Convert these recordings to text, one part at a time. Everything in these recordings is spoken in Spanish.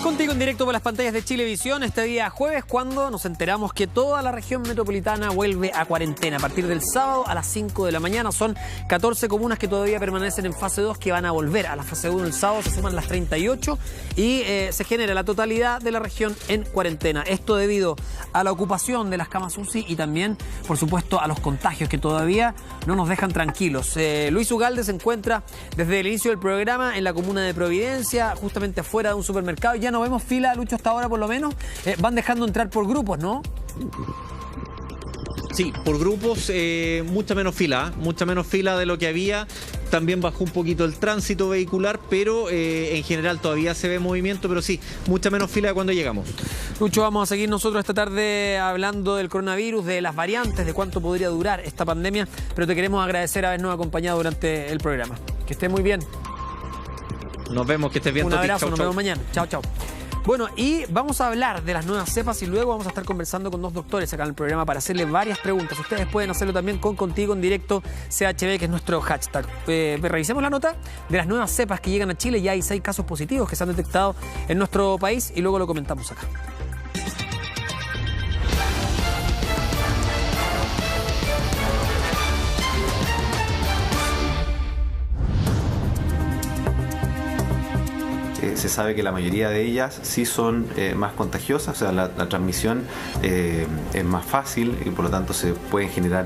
Contigo en directo por las pantallas de Chilevisión este día jueves, cuando nos enteramos que toda la región metropolitana vuelve a cuarentena. A partir del sábado a las 5 de la mañana son 14 comunas que todavía permanecen en fase 2 que van a volver a la fase 1 el sábado. Se suman las 38 y se genera la totalidad de la región en cuarentena. Esto debido a la ocupación de las camas UCI y también, por supuesto, a los contagios que todavía no nos dejan tranquilos. Luis Ugalde se encuentra desde el inicio del programa en la comuna de Providencia, justamente afuera de un supermercado. Ya no vemos fila, Lucho, hasta ahora por lo menos. Van dejando entrar por grupos, ¿no? Sí, por grupos, mucha menos fila de lo que había. También bajó un poquito el tránsito vehicular, pero en general todavía se ve movimiento, pero sí, mucha menos fila de cuando llegamos. Lucho, vamos a seguir nosotros esta tarde hablando del coronavirus, de las variantes, de cuánto podría durar esta pandemia, pero te queremos agradecer habernos acompañado durante el programa. Que estés muy bien. Nos vemos, que estés bien. Un abrazo, nos vemos mañana. Chao, chao. Bueno, y vamos a hablar de las nuevas cepas y luego vamos a estar conversando con dos doctores acá en el programa para hacerles varias preguntas. Ustedes pueden hacerlo también con Contigo en Directo CHB, que es nuestro hashtag. Revisemos la nota de las nuevas cepas que llegan a Chile. Ya hay 6 casos positivos que se han detectado en nuestro país y luego lo comentamos acá. Se sabe que la mayoría de ellas sí son más contagiosas, o sea, la transmisión es más fácil y por lo tanto se pueden generar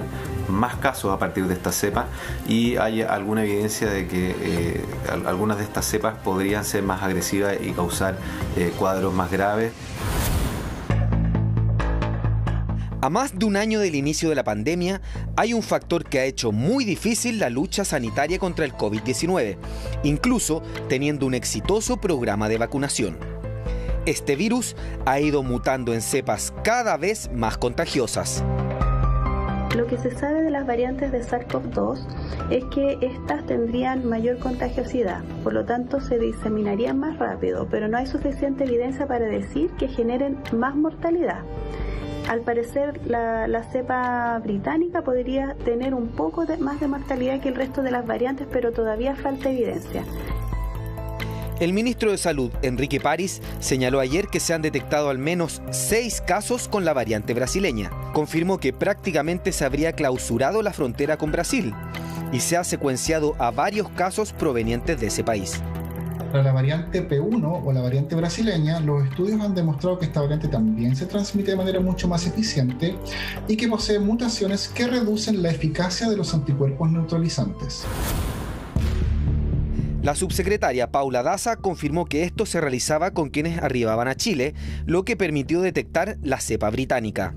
más casos a partir de esta cepa, y hay alguna evidencia de que algunas de estas cepas podrían ser más agresivas y causar cuadros más graves. A más de un año del inicio de la pandemia, hay un factor que ha hecho muy difícil la lucha sanitaria contra el COVID-19, incluso teniendo un exitoso programa de vacunación. Este virus ha ido mutando en cepas cada vez más contagiosas. Lo que se sabe de las variantes de SARS-CoV-2 es que estas tendrían mayor contagiosidad, por lo tanto se diseminarían más rápido, pero no hay suficiente evidencia para decir que generen más mortalidad. Al parecer, la cepa británica podría tener un poco más de mortalidad que el resto de las variantes, pero todavía falta evidencia. El ministro de Salud, Enrique París, señaló ayer que se han detectado al menos 6 casos con la variante brasileña. Confirmó que prácticamente se habría clausurado la frontera con Brasil y se ha secuenciado a varios casos provenientes de ese país. Para la variante P1 o la variante brasileña, los estudios han demostrado que esta variante también se transmite de manera mucho más eficiente y que posee mutaciones que reducen la eficacia de los anticuerpos neutralizantes. La subsecretaria Paula Daza confirmó que esto se realizaba con quienes arribaban a Chile, lo que permitió detectar la cepa británica.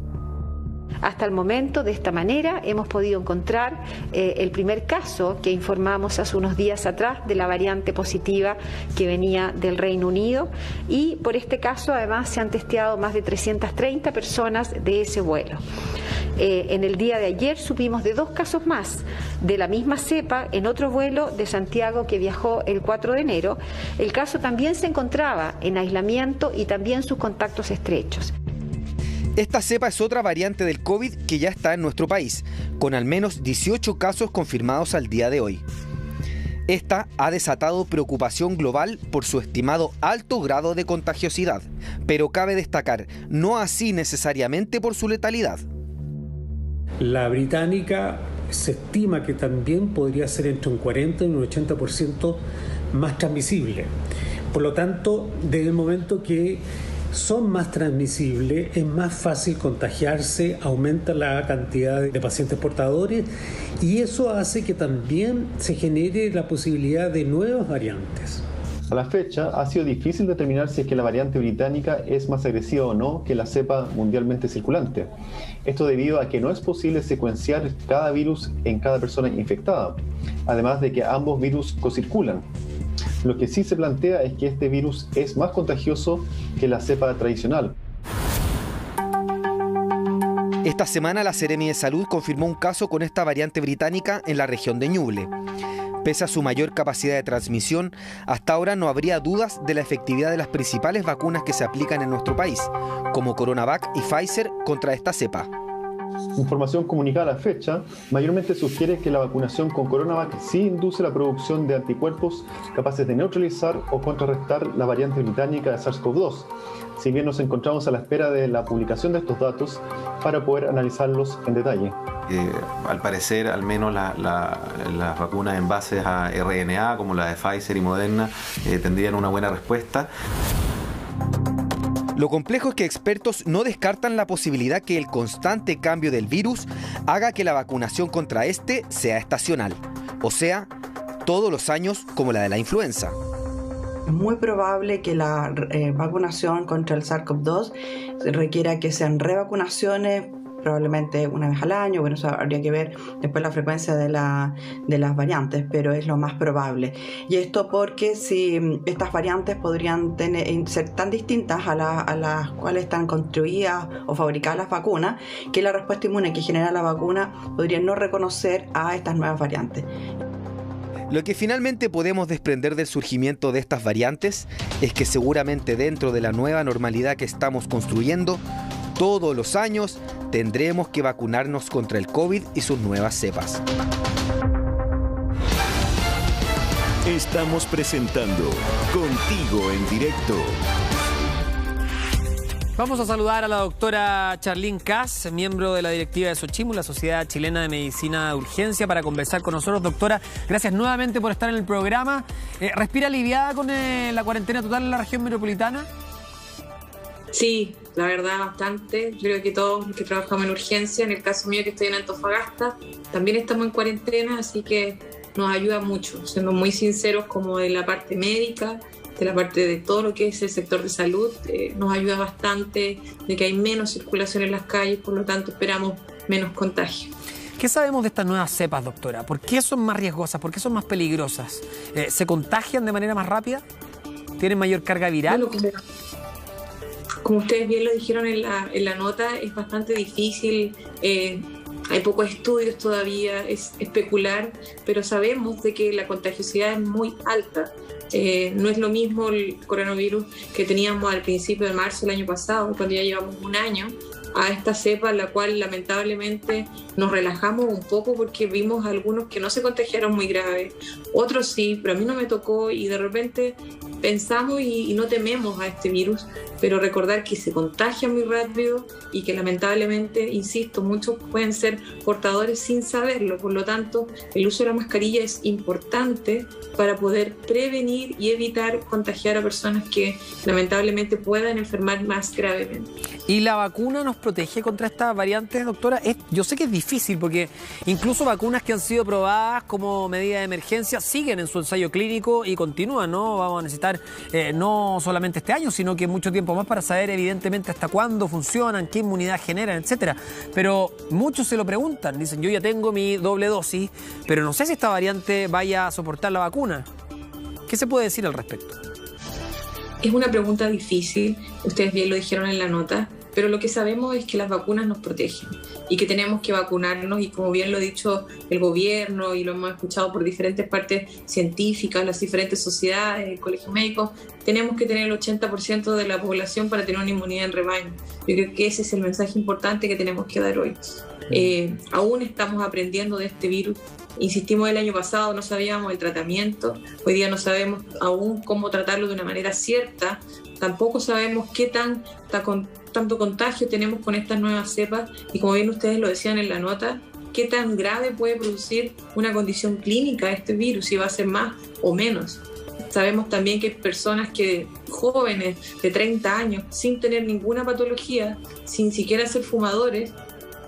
Hasta el momento, de esta manera, hemos podido encontrar el primer caso que informamos hace unos días atrás de la variante positiva que venía del Reino Unido, y por este caso además se han testeado más de 330 personas de ese vuelo. En el día de ayer supimos de 2 casos más de la misma cepa en otro vuelo de Santiago que viajó el 4 de enero. El caso también se encontraba en aislamiento y también sus contactos estrechos. Esta cepa es otra variante del COVID que ya está en nuestro país, con al menos 18 casos confirmados al día de hoy. Esta ha desatado preocupación global por su estimado alto grado de contagiosidad, pero cabe destacar, no así necesariamente por su letalidad. La británica se estima que también podría ser entre un 40 y un 80% más transmisible. Por lo tanto, desde el momento que son más transmisibles, es más fácil contagiarse, aumenta la cantidad de pacientes portadores y eso hace que también se genere la posibilidad de nuevas variantes. A la fecha ha sido difícil determinar si es que la variante británica es más agresiva o no que la cepa mundialmente circulante. Esto debido a que no es posible secuenciar cada virus en cada persona infectada, además de que ambos virus cocirculan. Lo que sí se plantea es que este virus es más contagioso que la cepa tradicional. Esta semana la Seremi de Salud confirmó un caso con esta variante británica en la región de Ñuble. Pese a su mayor capacidad de transmisión, hasta ahora no habría dudas de la efectividad de las principales vacunas que se aplican en nuestro país, como CoronaVac y Pfizer contra esta cepa. información comunicada a la fecha mayormente sugiere que la vacunación con CoronaVac sí induce la producción de anticuerpos capaces de neutralizar o contrarrestar la variante británica de SARS-CoV-2. Si bien nos encontramos a la espera de la publicación de estos datos para poder analizarlos en detalle. Al parecer, al menos las vacunas en base a RNA, como la de Pfizer y Moderna, tendrían una buena respuesta. Lo complejo es que expertos no descartan la posibilidad que el constante cambio del virus haga que la vacunación contra este sea estacional, o sea, todos los años como la de la influenza. Es muy probable que la vacunación contra el SARS-CoV-2 requiera que sean revacunaciones, probablemente una vez al año. Bueno, eso habría que ver después la frecuencia de las variantes, pero es lo más probable. Y esto porque si estas variantes podrían ser tan distintas a las cuales están construidas o fabricadas las vacunas, que la respuesta inmune que genera la vacuna podría no reconocer a estas nuevas variantes. Lo que finalmente podemos desprender del surgimiento de estas variantes es que seguramente dentro de la nueva normalidad que estamos construyendo, todos los años tendremos que vacunarnos contra el COVID y sus nuevas cepas. Estamos presentando Contigo en Directo. Vamos a saludar a la doctora Charlín Kass, miembro de la directiva de Sochimu, la Sociedad Chilena de Medicina de Urgencia, para conversar con nosotros. Doctora, gracias nuevamente por estar en el programa. ¿Respira aliviada con la cuarentena total en la región metropolitana? Sí, la verdad bastante. Yo creo que todos los que trabajamos en urgencia, en el caso mío que estoy en Antofagasta, también estamos en cuarentena, así que nos ayuda mucho, siendo muy sinceros, como de la parte médica, de la parte de todo lo que es el sector de salud, nos ayuda bastante, de que hay menos circulación en las calles, por lo tanto esperamos menos contagio. ¿Qué sabemos de estas nuevas cepas, doctora? ¿Por qué son más riesgosas? ¿Por qué son más peligrosas? ¿Se contagian de manera más rápida? ¿Tienen mayor carga viral? Bueno, como ustedes bien lo dijeron en la nota, es bastante difícil, hay pocos estudios todavía, es especular, pero sabemos de que la contagiosidad es muy alta. No es lo mismo el coronavirus que teníamos al principio de marzo del año pasado, cuando ya llevamos un año, a esta cepa, la cual lamentablemente nos relajamos un poco porque vimos algunos que no se contagiaron muy grave, otros sí, pero a mí no me tocó, y de repente pensamos y no tememos a este virus, pero recordar que se contagia muy rápido y que lamentablemente, insisto, muchos pueden ser portadores sin saberlo. Por lo tanto, el uso de la mascarilla es importante para poder prevenir y evitar contagiar a personas que lamentablemente puedan enfermar más gravemente. ¿Y la vacuna nos protege contra estas variantes, doctora? Yo sé que es difícil porque incluso vacunas que han sido probadas como medida de emergencia siguen en su ensayo clínico y continúan, ¿no? Vamos a necesitar no solamente este año, sino que mucho tiempo más para saber evidentemente hasta cuándo funcionan, qué inmunidad generan, etcétera. Pero muchos se lo preguntan, dicen, yo ya tengo mi doble dosis, pero no sé si esta variante vaya a soportar la vacuna. ¿Qué se puede decir al respecto? Es una pregunta difícil, ustedes bien lo dijeron en la nota, pero lo que sabemos es que las vacunas nos protegen y que tenemos que vacunarnos, y como bien lo ha dicho el gobierno y lo hemos escuchado por diferentes partes científicas, las diferentes sociedades, el colegio médico, tenemos que tener el 80% de la población para tener una inmunidad en rebaño. Yo creo que ese es el mensaje importante que tenemos que dar hoy. Aún estamos aprendiendo de este virus. Insistimos, el año pasado no sabíamos el tratamiento, hoy día no sabemos aún cómo tratarlo de una manera cierta, tampoco sabemos qué tanto contagio tenemos con estas nuevas cepas, y como bien ustedes lo decían en la nota, qué tan grave puede producir una condición clínica este virus, si va a ser más o menos. Sabemos también que hay personas jóvenes de 30 años, sin tener ninguna patología, sin siquiera ser fumadores,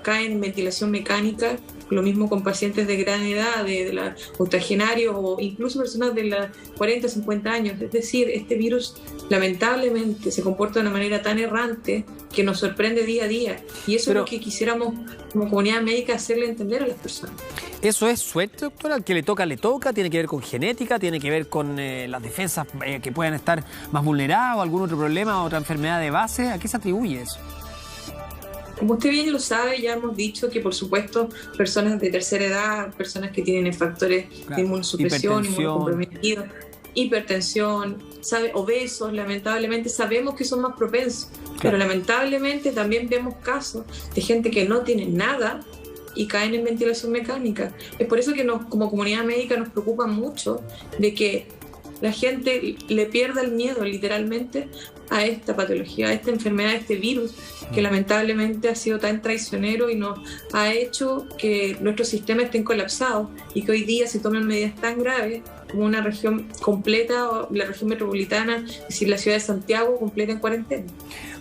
caen en ventilación mecánica. Lo mismo con pacientes de gran edad, de la octogenarios o incluso personas de las 40, 50 años. Es decir, este virus lamentablemente se comporta de una manera tan errante que nos sorprende día a día. Y eso es lo que quisiéramos como comunidad médica hacerle entender a las personas. ¿Eso es suerte, doctora? ¿Al que le toca, tiene que ver con genética, tiene que ver con las defensas que puedan estar más vulneradas o algún otro problema, otra enfermedad de base? ¿A qué se atribuye eso? Como usted bien lo sabe, ya hemos dicho que, por supuesto, personas de tercera edad, personas que tienen factores de inmunosupresión, inmunocomprometidos, hipertensión, obesos, lamentablemente sabemos que son más propensos, pero lamentablemente también vemos casos de gente que no tiene nada y caen en ventilación mecánica. Es por eso que como comunidad médica nos preocupa mucho de que la gente le pierda el miedo literalmente a esta patología, a esta enfermedad, a este virus que lamentablemente ha sido tan traicionero y nos ha hecho que nuestros sistemas estén colapsados y que hoy día se tomen medidas tan graves como una región completa, la región metropolitana, es decir, la ciudad de Santiago completa en cuarentena.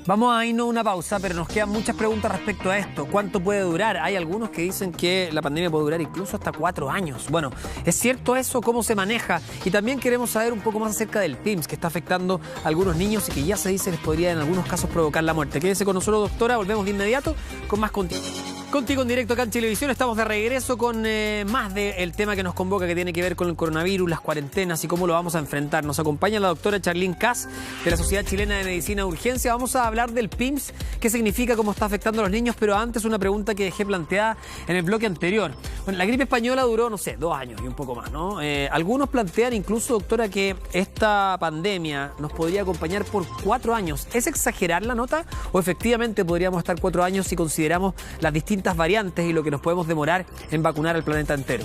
Vamos a irnos a una pausa, pero nos quedan muchas preguntas respecto a esto. ¿Cuánto puede durar? Hay algunos que dicen que la pandemia puede durar incluso hasta 4 años. Bueno, ¿es cierto eso? ¿Cómo se maneja? Y también queremos saber un poco más acerca del PIMS, que está afectando a algunos niños y que ya se dice les podría en algunos casos provocar la muerte. Quédese con nosotros, doctora. Volvemos de inmediato con más Contigo en directo acá en Chilevisión. Estamos de regreso con más del tema que nos convoca, que tiene que ver con el coronavirus, las cuarentenas y cómo lo vamos a enfrentar. Nos acompaña la doctora Charlene Kass de la Sociedad Chilena de Medicina de Urgencia. Vamos a hablar del PIMS, qué significa, cómo está afectando a los niños, pero antes una pregunta que dejé planteada en el bloque anterior. Bueno, la gripe española duró, 2 años y un poco más, ¿no? Algunos plantean incluso, doctora, que esta pandemia nos podría acompañar por 4 años. ¿Es exagerar la nota o efectivamente podríamos estar 4 años si consideramos las distintas variantes y lo que nos podemos demorar en vacunar al planeta entero?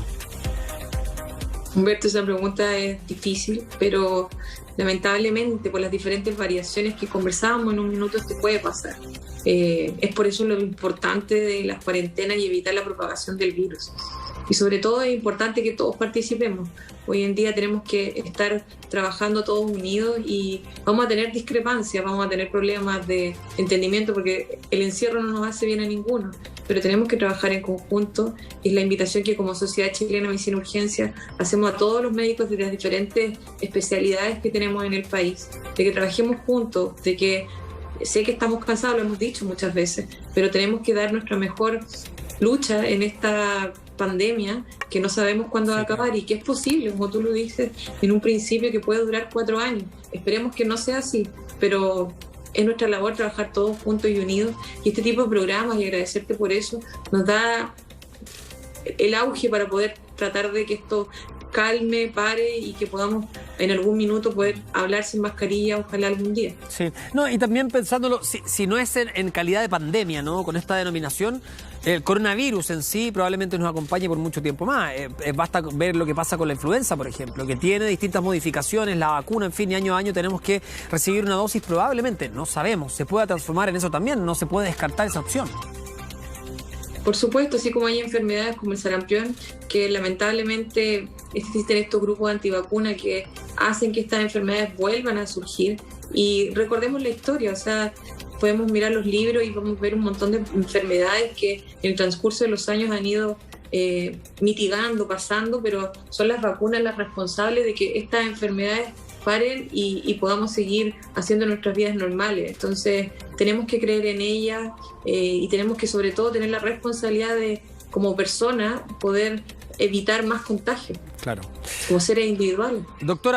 Humberto, esa pregunta es difícil, pero lamentablemente por las diferentes variaciones que conversábamos en un minuto te puede pasar. Es por eso lo importante de las cuarentenas y evitar la propagación del virus. Y sobre todo es importante que todos participemos. Hoy en día tenemos que estar trabajando todos unidos y vamos a tener discrepancias, vamos a tener problemas de entendimiento porque el encierro no nos hace bien a ninguno, pero tenemos que trabajar en conjunto y es la invitación que como Sociedad Chilena de Medicina de Urgencia hacemos a todos los médicos de las diferentes especialidades que tenemos en el país, de que trabajemos juntos, de que sé que estamos cansados, lo hemos dicho muchas veces, pero tenemos que dar nuestra mejor lucha en esta pandemia que no sabemos cuándo va a acabar y que es posible, como tú lo dices en un principio, que puede durar 4 años. Esperemos que no sea así, pero es nuestra labor trabajar todos juntos y unidos y este tipo de programas, y agradecerte por eso, nos da el auge para poder tratar de que esto calme, pare y que podamos en algún minuto poder hablar sin mascarilla, ojalá algún día. Sí, no, y también pensándolo, si no es en calidad de pandemia, ¿no? Con esta denominación, el coronavirus en sí probablemente nos acompañe por mucho tiempo más. Basta ver lo que pasa con la influenza, por ejemplo, que tiene distintas modificaciones, la vacuna, en fin, y año a año tenemos que recibir una dosis, probablemente, no sabemos, se pueda transformar en eso también, no se puede descartar esa opción. Por supuesto, así como hay enfermedades como el sarampión, que lamentablemente existen estos grupos antivacuna que hacen que estas enfermedades vuelvan a surgir. Y recordemos la historia, o sea, podemos mirar los libros y vamos a ver un montón de enfermedades que en el transcurso de los años han ido mitigando, pasando, pero son las vacunas las responsables de que estas enfermedades paren y podamos seguir haciendo nuestras vidas normales. Entonces tenemos que creer en ellas y tenemos que sobre todo tener la responsabilidad de, como persona, poder evitar más contagios. Claro. Como seres individuales. Doctora,